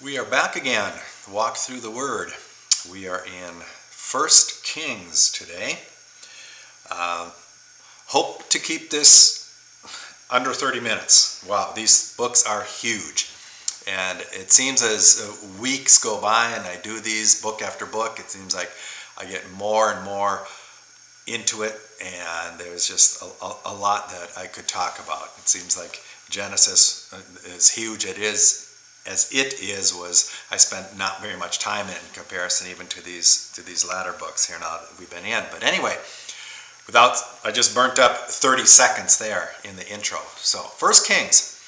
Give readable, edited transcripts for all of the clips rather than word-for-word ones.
We are back again to walk through the Word. We are in 1 Kings today. Hope to keep this under 30 minutes. Wow, these books are huge. And it seems as weeks go by and I do these book after book, it seems like I get more and more into it, and there's just a lot that I could talk about. It seems like Genesis is huge. It is. As it is, I spent not very much time in comparison even to these latter books here now that we've been in. But anyway, I just burnt up 30 seconds there in the intro. So 1 Kings.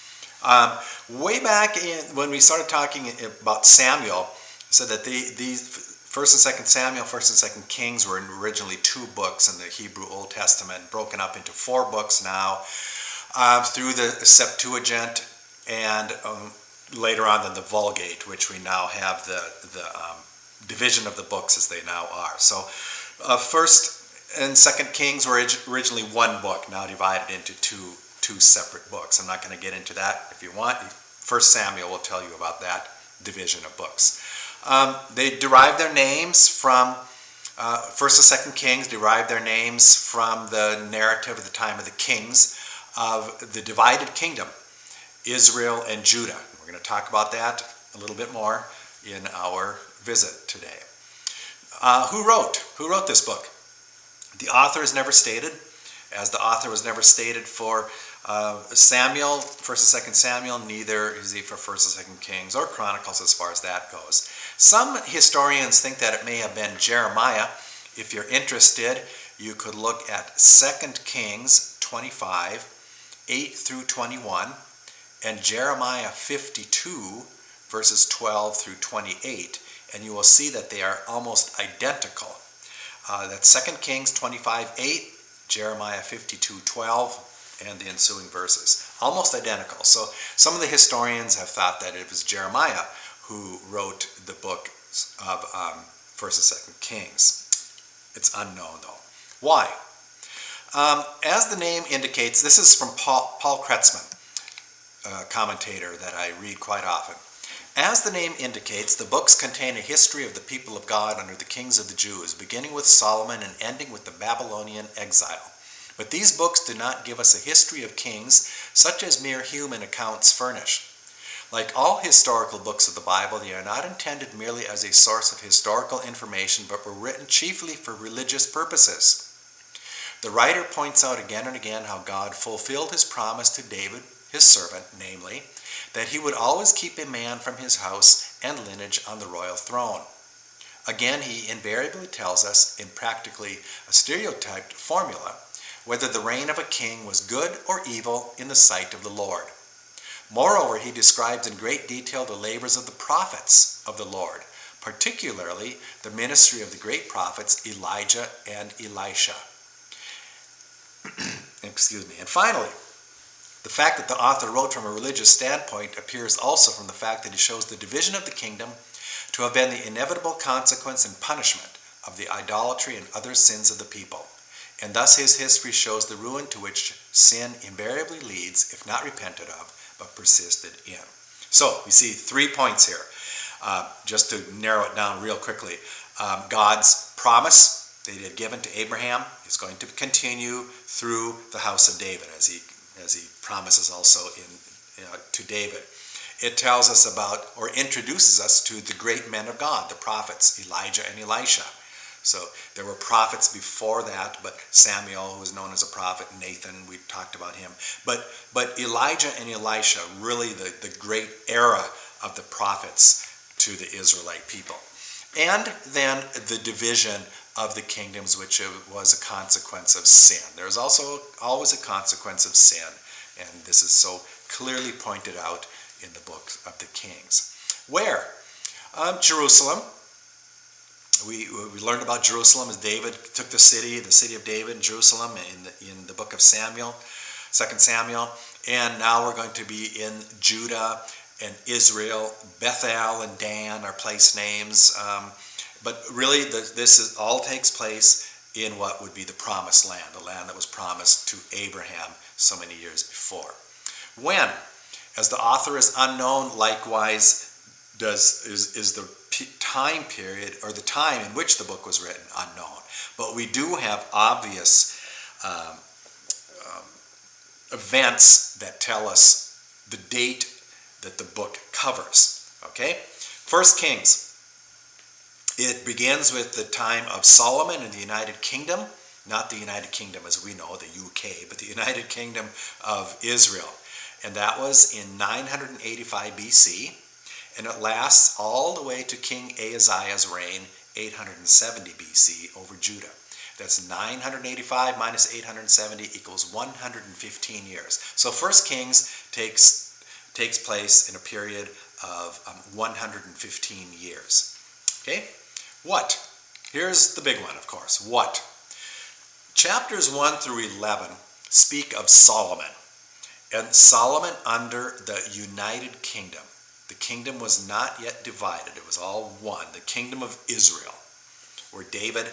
Way back when we started talking about Samuel, said that these 1st and 2nd Samuel, 1st and 2nd Kings were originally 2 books in the Hebrew Old Testament, broken up into 4 books now through the Septuagint and later on in the Vulgate, which we now have the division of the books as they now are. So 1st and 2nd Kings were originally 1 book, now divided into two separate books. I'm not going to get into that. If you want, 1 Samuel will tell you about that division of books. They derived their names from 1st and 2nd Kings derived their names from the narrative of the time of the kings of the divided kingdom, Israel and Judah. We're going to talk about that a little bit more in our visit today. Who wrote this book? The author is never stated, as the author was never stated for Samuel, 1st and 2nd Samuel, neither is he for 1st and 2nd Kings or Chronicles as far as that goes. Some historians think that it may have been Jeremiah. If you're interested, you could look at 2nd Kings 25, 8 through 21, and Jeremiah 52, verses 12 through 28, and you will see that they are almost identical. That's 2 Kings 25, 8, Jeremiah 52, 12, and the ensuing verses. Almost identical. So some of the historians have thought that it was Jeremiah who wrote the book of 1st and 2nd Kings. It's unknown, though. Why? As the name indicates, this is from Paul Kretzmann, a commentator that I read quite often. As the name indicates, the books contain a history of the people of God under the kings of the Jews, beginning with Solomon and ending with the Babylonian exile. But these books do not give us a history of kings such as mere human accounts furnish. Like all historical books of the Bible, they are not intended merely as a source of historical information, but were written chiefly for religious purposes. The writer points out again and again how God fulfilled his promise to David, his servant, namely, that he would always keep a man from his house and lineage on the royal throne. Again, he invariably tells us, in practically a stereotyped formula, whether the reign of a king was good or evil in the sight of the Lord. Moreover, he describes in great detail the labors of the prophets of the Lord, particularly the ministry of the great prophets Elijah and Elisha. Excuse me. And finally, the fact that the author wrote from a religious standpoint appears also from the fact that he shows the division of the kingdom to have been the inevitable consequence and punishment of the idolatry and other sins of the people. And thus his history shows the ruin to which sin invariably leads, if not repented of, but persisted in. So we see 3 points here. Just to narrow it down real quickly. God's promise that he had given to Abraham is going to continue through the house of David, as he promises also to David. It tells us about, or introduces us to the great men of God, the prophets, Elijah and Elisha. So there were prophets before that, but Samuel, who was known as a prophet, Nathan, we talked about him. But Elijah and Elisha, really the great era of the prophets to the Israelite people. And then the division of the kingdoms, which was a consequence of sin. There's also always a consequence of sin, and this is so clearly pointed out in the book of the Kings. Where? Jerusalem. We learned about Jerusalem as David took the city of David, Jerusalem, in the book of Samuel, 2 Samuel. And now we're going to be in Judah and Israel. Bethel and Dan are place names. But really, this all takes place in what would be the promised land, the land that was promised to Abraham so many years before. When? As the author is unknown, likewise, is the time period or the time in which the book was written unknown. But we do have obvious events that tell us the date that the book covers. Okay? First Kings. It begins with the time of Solomon in the United Kingdom, not the United Kingdom as we know, the UK, but the United Kingdom of Israel. And that was in 985 BC, and it lasts all the way to King Ahaziah's reign, 870 BC, over Judah. That's 985 minus 870 equals 115 years. So First Kings takes place in a period of 115 years. Okay? What? Here's the big one, of course. What? Chapters 1 through 11 speak of Solomon. And Solomon under the United Kingdom. The kingdom was not yet divided. It was all one. The kingdom of Israel, where David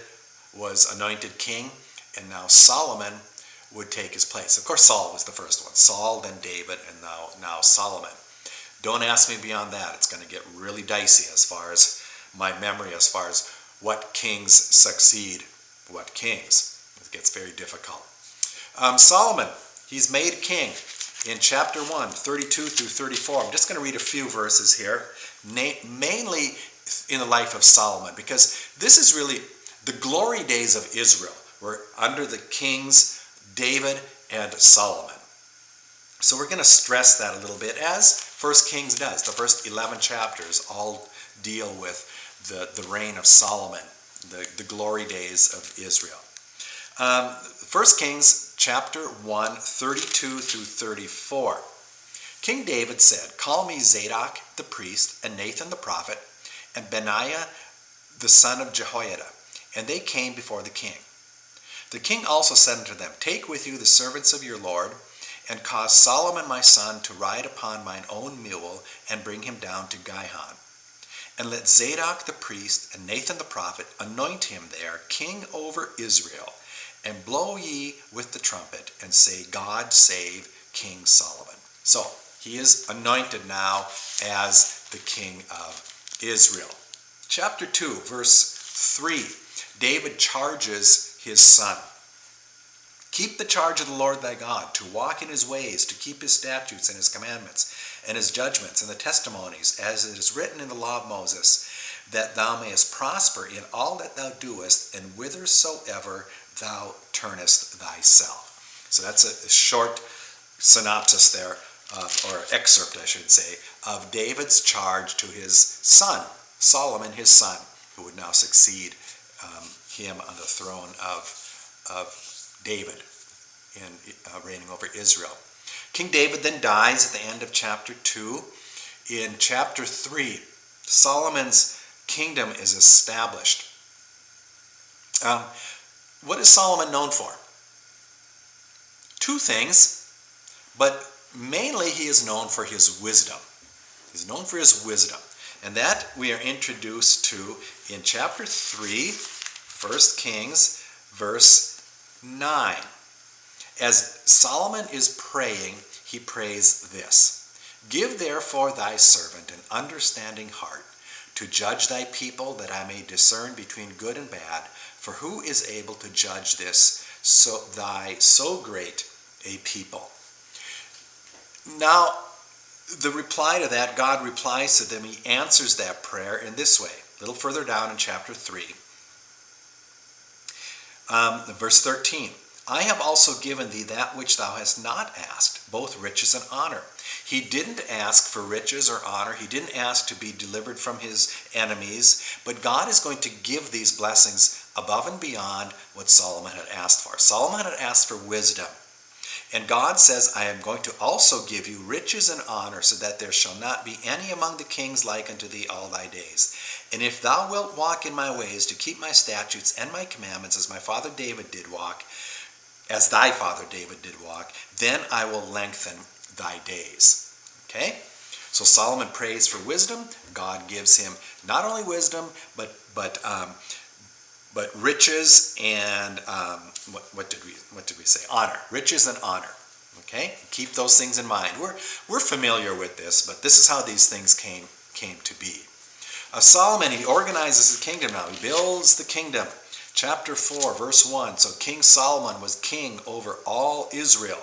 was anointed king, and now Solomon would take his place. Of course, Saul was the first one. Saul, then David, and now Solomon. Don't ask me beyond that. It's going to get really dicey as far as my memory, as far as what kings succeed what kings. It gets very difficult. Solomon, he's made king in chapter 1, 32 through 34. I'm just going to read a few verses here, mainly in the life of Solomon, because this is really the glory days of Israel were under the kings David and Solomon. So we're going to stress that a little bit, as First Kings does. The first 11 chapters all deal with the reign of Solomon, the glory days of Israel. First Kings chapter 1, 32 through 34. King David said, "Call me Zadok the priest, and Nathan the prophet, and Benaiah the son of Jehoiada." And they came before the king. The king also said unto them, "Take with you the servants of your Lord, and cause Solomon my son to ride upon mine own mule, and bring him down to Gihon. And let Zadok the priest and Nathan the prophet anoint him there king over Israel, and blow ye with the trumpet, and say, God save King Solomon." So he is anointed now as the king of Israel. Chapter 2, verse 3, David charges his son. "Keep the charge of the Lord thy God, to walk in his ways, to keep his statutes and his commandments, and his judgments and the testimonies, as it is written in the law of Moses, that thou mayest prosper in all that thou doest, and whithersoever thou turnest thyself." So that's a short synopsis there, or excerpt, I should say, of David's charge to his son, Solomon, his son, who would now succeed him on the throne of David in reigning over Israel. King David then dies at the end of chapter 2. In chapter 3, Solomon's kingdom is established. What is Solomon known for? Two things, but mainly he is known for his wisdom. He's known for his wisdom. And that we are introduced to in chapter 3, 1 Kings, verse 9. As Solomon is praying, he prays this: "Give therefore thy servant an understanding heart, to judge thy people, that I may discern between good and bad. For who is able to judge this, so great a people?" Now, the reply to that, God replies to them. He answers that prayer in this way. A little further down in chapter 3, verse 13. "I have also given thee that which thou hast not asked, both riches and honor." He didn't ask for riches or honor. He didn't ask to be delivered from his enemies. But God is going to give these blessings above and beyond what Solomon had asked for. Solomon had asked for wisdom. And God says, "I am going to also give you riches and honor, so that there shall not be any among the kings like unto thee all thy days. And if thou wilt walk in my ways, to keep my statutes and my commandments, as my father David did walk, as thy father David did walk, then I will lengthen thy days." Okay? So Solomon prays for wisdom. God gives him not only wisdom, but riches and what did we say? Honor. Riches and honor. Okay? Keep those things in mind. We're familiar with this, but this is how these things came came to be. Solomon, he organizes his kingdom now. He builds the kingdom. Chapter 4, verse 1. So King Solomon was king over all Israel.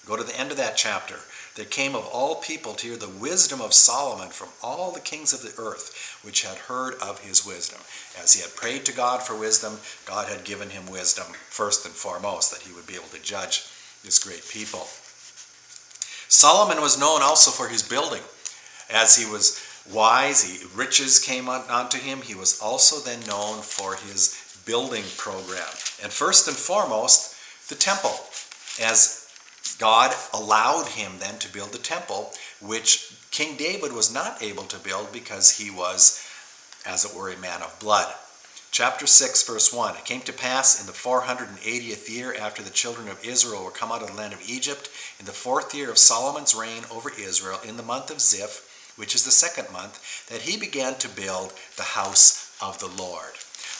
Go to the end of that chapter. There came of all people to hear the wisdom of Solomon from all the kings of the earth, which had heard of his wisdom. As he had prayed to God for wisdom, God had given him wisdom first and foremost, that he would be able to judge this great people. Solomon was known also for his building. As he was wise, riches came onto him. He was also then known for his building program. And first and foremost, the temple, as God allowed him then to build the temple, which King David was not able to build because he was, as it were, a man of blood. Chapter 6, verse 1. It came to pass in the 480th year after the children of Israel were come out of the land of Egypt, in the 4th year of Solomon's reign over Israel, in the month of Ziph, which is the 2nd month, that he began to build the house of the Lord.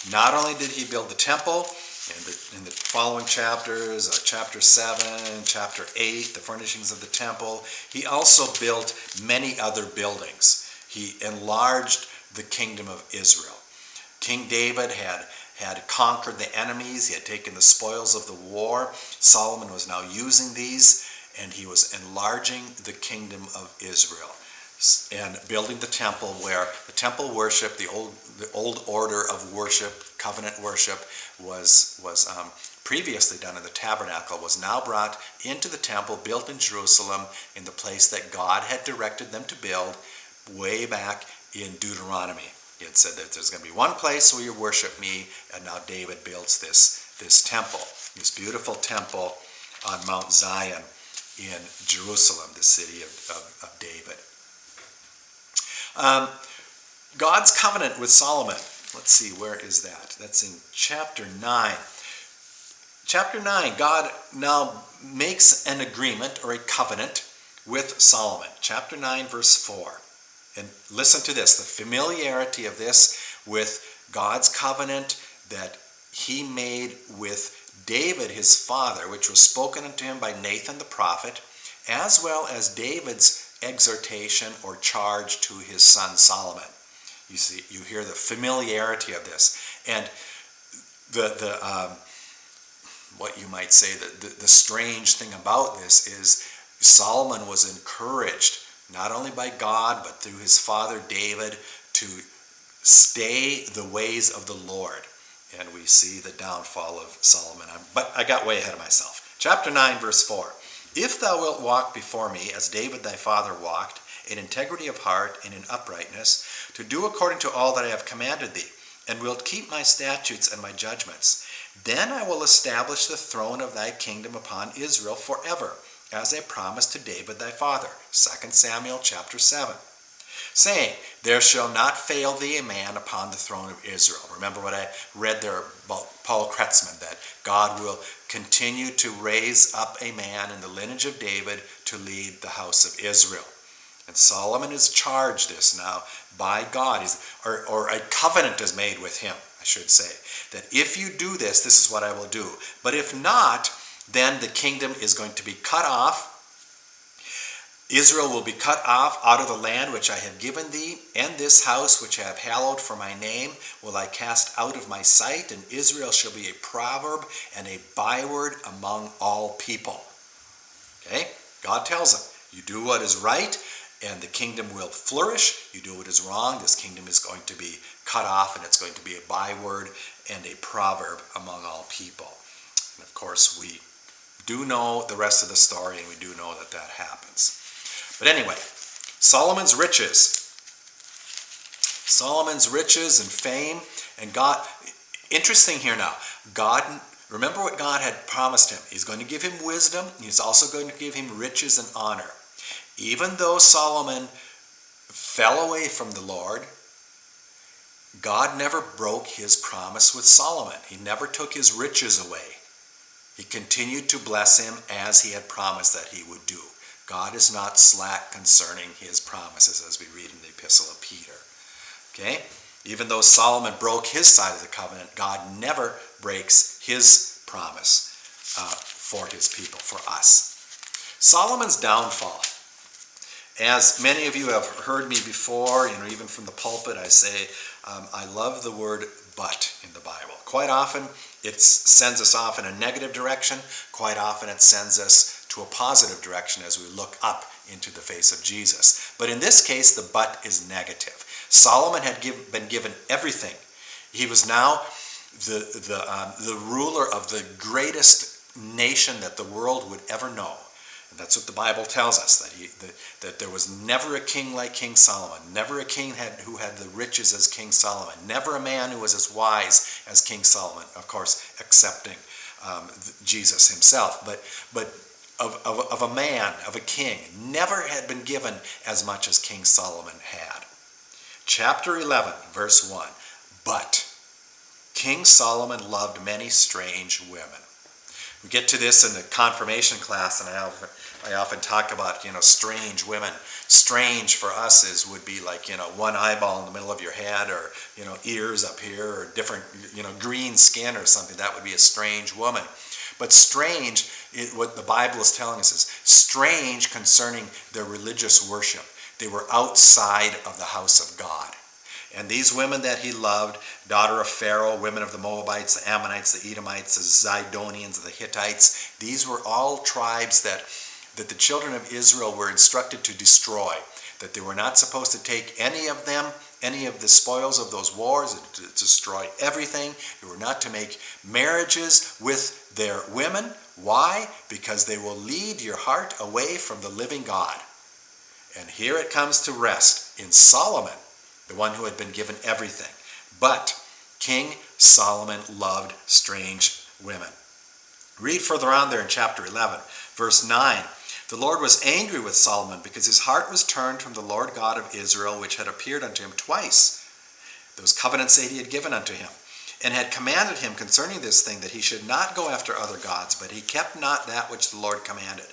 Not only did he build the temple, in the following chapters, chapter 7, chapter 8, the furnishings of the temple, he also built many other buildings. He enlarged the kingdom of Israel. King David had conquered the enemies. He had taken the spoils of the war. Solomon was now using these, and he was enlarging the kingdom of Israel and building the temple, where the temple worship, the old order of worship, covenant worship, was previously done in the tabernacle, was now brought into the temple, built in Jerusalem, in the place that God had directed them to build way back in Deuteronomy. He had said that there's going to be one place where you worship me, and now David builds this temple, this beautiful temple on Mount Zion in Jerusalem, the city of David. God's covenant with Solomon. Let's see, where is that? That's in chapter 9. Chapter 9, God now makes an agreement or a covenant with Solomon. Chapter 9, verse 4. And listen to this, the familiarity of this with God's covenant that he made with David, his father, which was spoken unto him by Nathan the prophet, as well as David's exhortation or charge to his son Solomon. You see, you hear the familiarity of this, and the what you might say, the strange thing about this is Solomon was encouraged not only by God but through his father David to stay the ways of the Lord. And we see the downfall of Solomon. But I got way ahead of myself. Chapter 9, verse 4. If thou wilt walk before me, as David thy father walked, in integrity of heart and in uprightness, to do according to all that I have commanded thee, and wilt keep my statutes and my judgments, then I will establish the throne of thy kingdom upon Israel forever, as I promised to David thy father. 2 Samuel chapter 7. Saying, there shall not fail thee a man upon the throne of Israel. Remember what I read there about Paul Kretzmann, that God will continue to raise up a man in the lineage of David to lead the house of Israel. And Solomon is charged this now by God, or a covenant is made with him, I should say, that if you do this, this is what I will do. But if not, then the kingdom is going to be cut off. Israel will be cut off out of the land which I have given thee, and this house which I have hallowed for my name will I cast out of my sight, and Israel shall be a proverb and a byword among all people. Okay? God tells them, you do what is right, and the kingdom will flourish. You do what is wrong, this kingdom is going to be cut off, and it's going to be a byword and a proverb among all people. And of course, we do know the rest of the story, and we do know that that happens. But anyway, Solomon's riches and fame, and God, interesting here now, God, remember what God had promised him. He's going to give him wisdom. He's also going to give him riches and honor. Even though Solomon fell away from the Lord, God never broke his promise with Solomon. He never took his riches away. He continued to bless him as he had promised that he would do. God is not slack concerning his promises, as we read in the Epistle of Peter. Okay? Even though Solomon broke his side of the covenant, God never breaks his promise for his people, for us. Solomon's downfall. As many of you have heard me before, even from the pulpit, I say I love the word but in the Bible. Quite often it sends us off in a negative direction. Quite often it sends us to a positive direction as we look up into the face of Jesus. But in this case, the but is negative. Solomon had been given everything. He was now the ruler of the greatest nation that the world would ever know. And that's what the Bible tells us, that there was never a king like King Solomon, never a king who had the riches as King Solomon, never a man who was as wise as King Solomon, of course, excepting Jesus himself. But of a man, of a king, never had been given as much as King Solomon had. Chapter 11, verse 1, but King Solomon loved many strange women. We get to this in the confirmation class, and I often talk about, strange women. Strange for us would be like, one eyeball in the middle of your head, or, ears up here, or different, green skin or something. That would be a strange woman. But strange, what the Bible is telling us is strange concerning their religious worship. They were outside of the house of God. And these women that he loved, daughter of Pharaoh, women of the Moabites, the Ammonites, the Edomites, the Zidonians, the Hittites, these were all tribes that the children of Israel were instructed to destroy, that they were not supposed to take any of them, any of the spoils of those wars, to destroy everything. They were not to make marriages with their women. Why? Because they will lead your heart away from the living God. And here it comes to rest in Solomon, the one who had been given everything. But King Solomon loved strange women. Read further on there in chapter 11, verse 9. The Lord was angry with Solomon because his heart was turned from the Lord God of Israel, which had appeared unto him twice, those covenants that he had given unto him, and had commanded him concerning this thing, that he should not go after other gods, but he kept not that which the Lord commanded.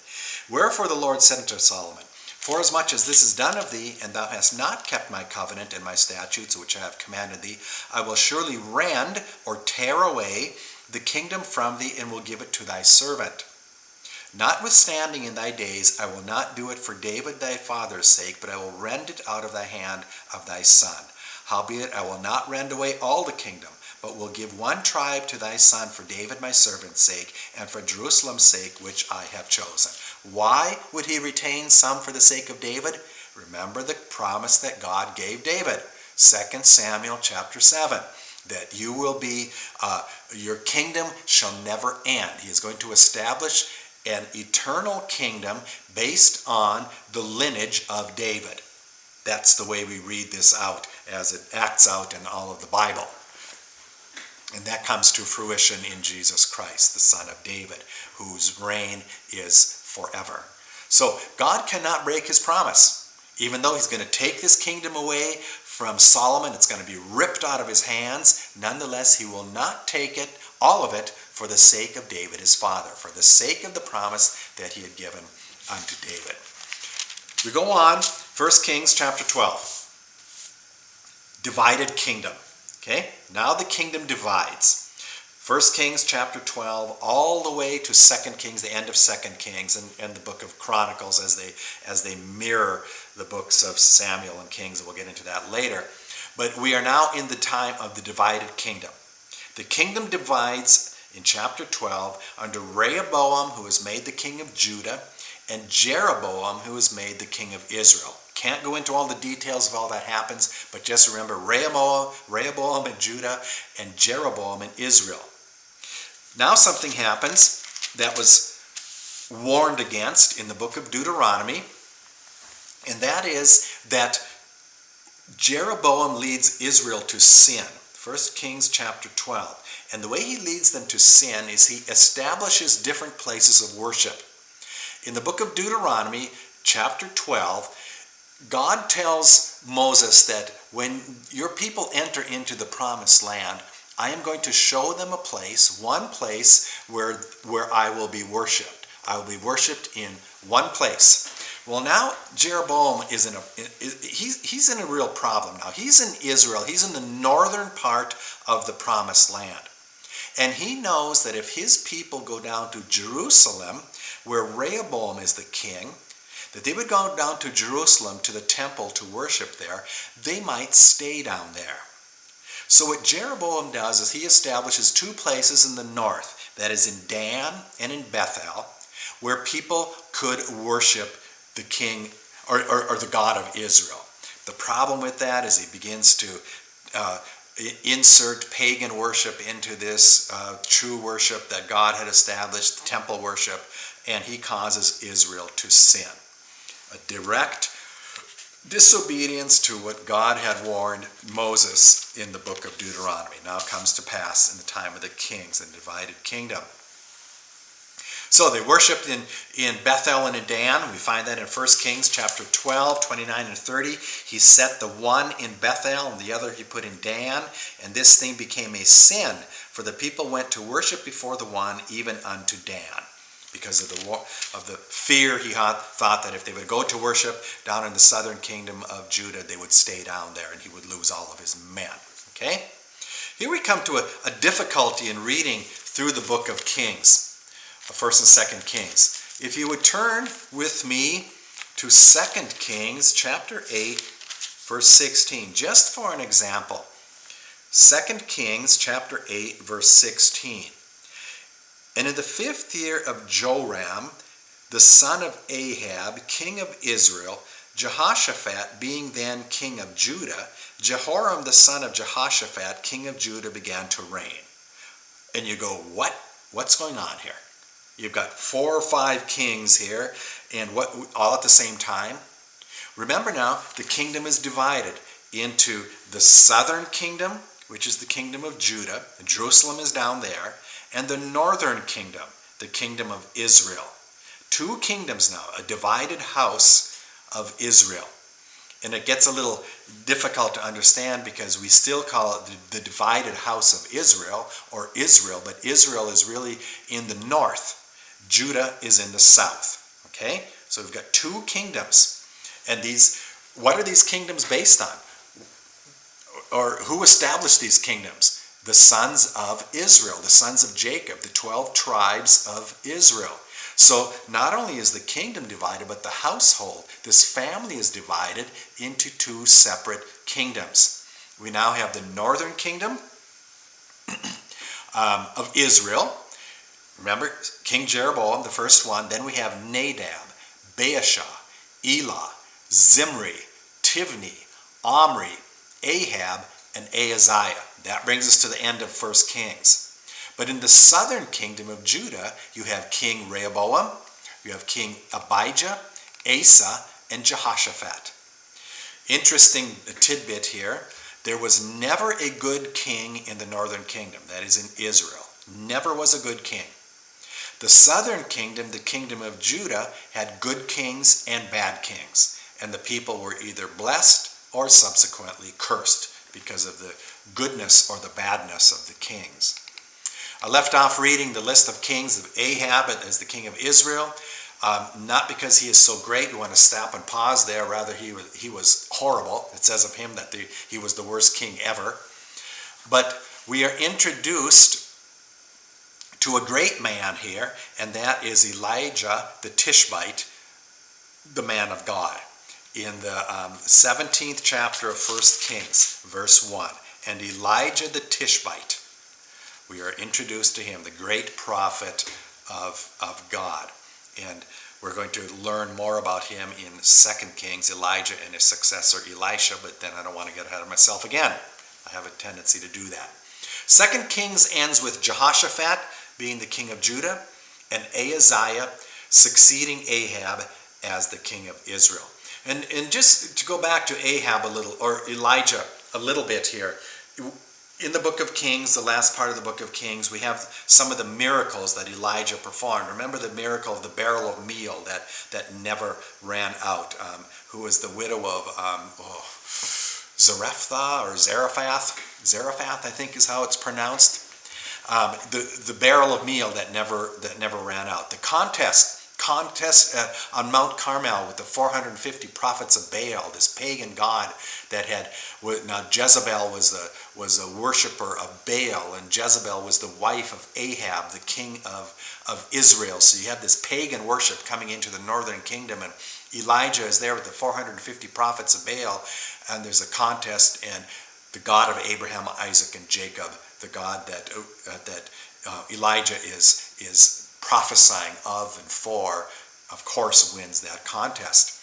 Wherefore the Lord said unto Solomon, forasmuch as this is done of thee, and thou hast not kept my covenant and my statutes which I have commanded thee, I will surely rend or tear away the kingdom from thee, and will give it to thy servant. Notwithstanding in thy days I will not do it for David thy father's sake, but I will rend it out of the hand of thy son. Howbeit I will not rend away all the kingdom, but will give one tribe to thy son for David my servant's sake, and for Jerusalem's sake, which I have chosen. Why would he retain some for the sake of David? Remember the promise that God gave David, 2 Samuel chapter 7, that you will be, your kingdom shall never end. He is going to establish an eternal kingdom based on the lineage of David. That's the way we read this out as it acts out in all of the Bible. And that comes to fruition in Jesus Christ, the Son of David, whose reign is forever. So God cannot break his promise. Even though he's going to take this kingdom away from Solomon, it's going to be ripped out of his hands. Nonetheless, he will not take it, all of it, for the sake of David, his father, for the sake of the promise that he had given unto David. We go on, 1 Kings chapter 12. Divided kingdom. Okay, now the kingdom divides. 1 Kings chapter 12, all the way to 2 Kings, the end of 2 Kings, and the book of Chronicles as they mirror the books of Samuel and Kings, and we'll get into that later. But we are now in the time of the divided kingdom. The kingdom divides in chapter 12 under Rehoboam, who is made the king of Judah, and Jeroboam, who is made the king of Israel. Can't go into all the details of all that happens, but just remember Rehoboam in Judah and Jeroboam in Israel. Now something happens that was warned against in the book of Deuteronomy, and that is that Jeroboam leads Israel to sin. 1 Kings chapter 12. And the way he leads them to sin is he establishes different places of worship. In the book of Deuteronomy, chapter 12, God tells Moses that when your people enter into the promised land, I am going to show them a place, one place where I will be worshipped. I will be worshipped in one place. Well, now Jeroboam he's in a real problem now. He's in Israel. He's in the northern part of the promised land. And he knows that if his people go down to Jerusalem, where Rehoboam is the king, that they would go down to Jerusalem to the temple to worship there, they might stay down there. So what Jeroboam does is he establishes two places in the north, that is in Dan and in Bethel, where people could worship the king or the God of Israel. The problem with that is he begins to insert pagan worship into this true worship that God had established, the temple worship, and he causes Israel to sin. A direct disobedience to what God had warned Moses in the book of Deuteronomy now comes to pass in the time of the kings and divided kingdom. So they worshipped in Bethel and in Dan. We find that in 1 Kings chapter 12, 29 and 30. He set the one in Bethel and the other he put in Dan, and this thing became a sin, for the people went to worship before the one even unto Dan. Because of the fear, he thought that if they would go to worship down in the southern kingdom of Judah, they would stay down there and he would lose all of his men. Okay? Here we come to a difficulty in reading through the book of Kings, 1st and 2nd Kings. If you would turn with me to 2nd Kings chapter 8, verse 16, just for an example. 2nd Kings chapter 8, verse 16. And in the 5th year of Joram, the son of Ahab, king of Israel, Jehoshaphat being then king of Judah, Jehoram the son of Jehoshaphat, king of Judah, began to reign. And you go, what? What's going on here? You've got 4 or 5 kings here, and what all at the same time? Remember now, the kingdom is divided into the southern kingdom, which is the kingdom of Judah, and Jerusalem is down there, and the northern kingdom, the kingdom of Israel. 2 kingdoms now, a divided house of Israel. And it gets a little difficult to understand because we still call it the divided house of Israel, or Israel, but Israel is really in the north. Judah is in the south. Okay? So we've got 2 kingdoms. And what are these kingdoms based on? Or who established these kingdoms? The sons of Israel, the sons of Jacob, the 12 tribes of Israel. So not only is the kingdom divided, but the household, this family is divided into 2 separate kingdoms. We now have the northern kingdom of Israel. Remember, King Jeroboam, the first one. Then we have Nadab, Baasha, Elah, Zimri, Tivni, Omri, Ahab, and Ahaziah. That brings us to the end of 1 Kings. But in the southern kingdom of Judah, you have King Rehoboam, you have King Abijah, Asa, and Jehoshaphat. Interesting tidbit here, there was never a good king in the northern kingdom, that is in Israel. Never was a good king. The southern kingdom, the kingdom of Judah, had good kings and bad kings, and the people were either blessed or subsequently cursed because of the goodness or the badness of the kings. I left off reading the list of kings of Ahab as the king of Israel, not because he is so great. We want to stop and pause there. Rather, he was horrible. It says of him that he was the worst king ever. But we are introduced to a great man here, and that is Elijah the Tishbite, the man of God. In the 17th chapter of 1 Kings, verse 1. And Elijah the Tishbite, we are introduced to him, the great prophet of God. And we're going to learn more about him in 2 Kings, Elijah and his successor Elisha, but then I don't want to get ahead of myself again. I have a tendency to do that. 2 Kings ends with Jehoshaphat being the king of Judah, and Ahaziah succeeding Ahab as the king of Israel. And just to go back to Ahab a little, or Elijah a little bit here, in the book of Kings, the last part of the book of Kings, we have some of the miracles that Elijah performed. Remember the miracle of the barrel of meal that never ran out, who was the widow of Zarephath, I think is how it's pronounced. The barrel of meal that never ran out. The contest on Mount Carmel with the 450 prophets of Baal, this pagan god that had, now Jezebel was a worshiper of Baal, and Jezebel was the wife of Ahab, the king of Israel. So you have this pagan worship coming into the northern kingdom, Elijah is there with the 450 prophets of Baal, and there's a contest, and the God of Abraham, Isaac, and Jacob, the God that Elijah is prophesying of and for, of course, wins that contest.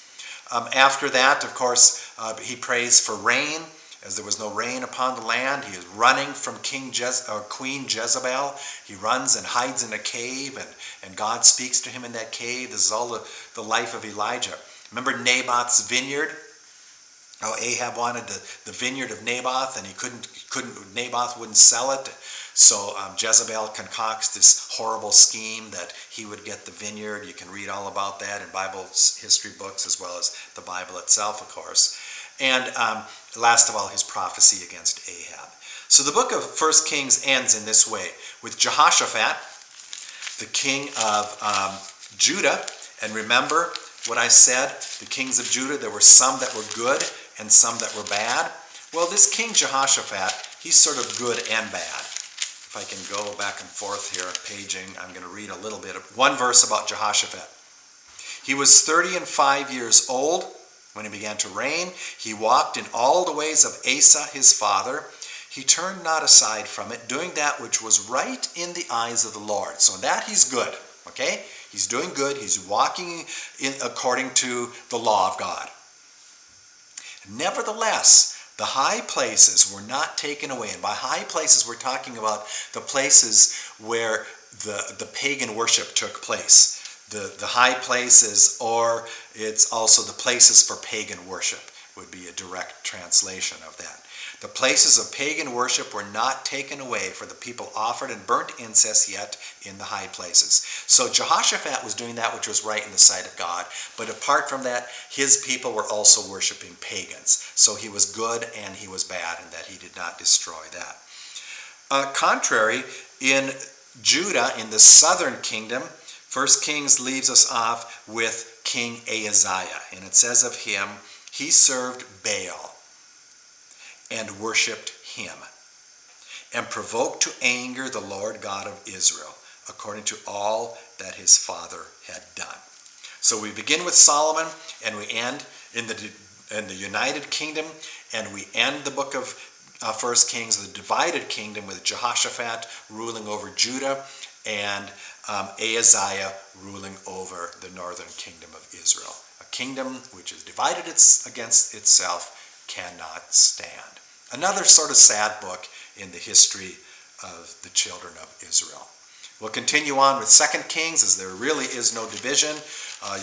After that, of course, he prays for rain, as there was no rain upon the land. He is running from Queen Jezebel. He runs and hides in a cave, and God speaks to him in that cave. This is all the life of Elijah. Remember Naboth's vineyard? How Ahab wanted the vineyard of Naboth, and he couldn't. Naboth wouldn't sell it. So Jezebel concocts this horrible scheme that he would get the vineyard. You can read all about that in Bible history books, as well as the Bible itself, of course. And last of all, his prophecy against Ahab. So the book of 1 Kings ends in this way, with Jehoshaphat, the king of Judah. And remember what I said, the kings of Judah, there were some that were good and some that were bad. Well, this King Jehoshaphat, he's sort of good and bad. If I can go back and forth here, paging, I'm going to read a little bit of one verse about Jehoshaphat. He was 35 years old when he began to reign. He walked in all the ways of Asa his father. He turned not aside from it, doing that which was right in the eyes of the Lord. So that he's good, okay? He's doing good. He's walking according to the law of God. Nevertheless, the high places were not taken away. And by high places, we're talking about the places where the pagan worship took place. The high places, or it's also the places for pagan worship, would be a direct translation of that. The places of pagan worship were not taken away, for the people offered and burnt incense yet in the high places. So Jehoshaphat was doing that which was right in the sight of God, but apart from that, his people were also worshiping pagans. So he was good and he was bad, and that he did not destroy that. Contrary, in Judah, in the southern kingdom, 1 Kings leaves us off with King Ahaziah, and it says of him, he served Baal and worshipped him, and provoked to anger the Lord God of Israel, according to all that his father had done. So we begin with Solomon, and we end in the United Kingdom, and we end the book of 1 Kings, the divided kingdom, with Jehoshaphat ruling over Judah, and Ahaziah ruling over the northern kingdom of Israel. A kingdom which is divided against itself cannot stand. Another sort of sad book in the history of the children of Israel. We'll continue on with 2 Kings, as there really is no division.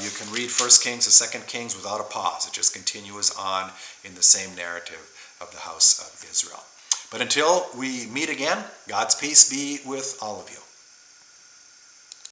You can read 1 Kings to 2 Kings without a pause. It just continues on in the same narrative of the house of Israel. But until we meet again, God's peace be with all of you.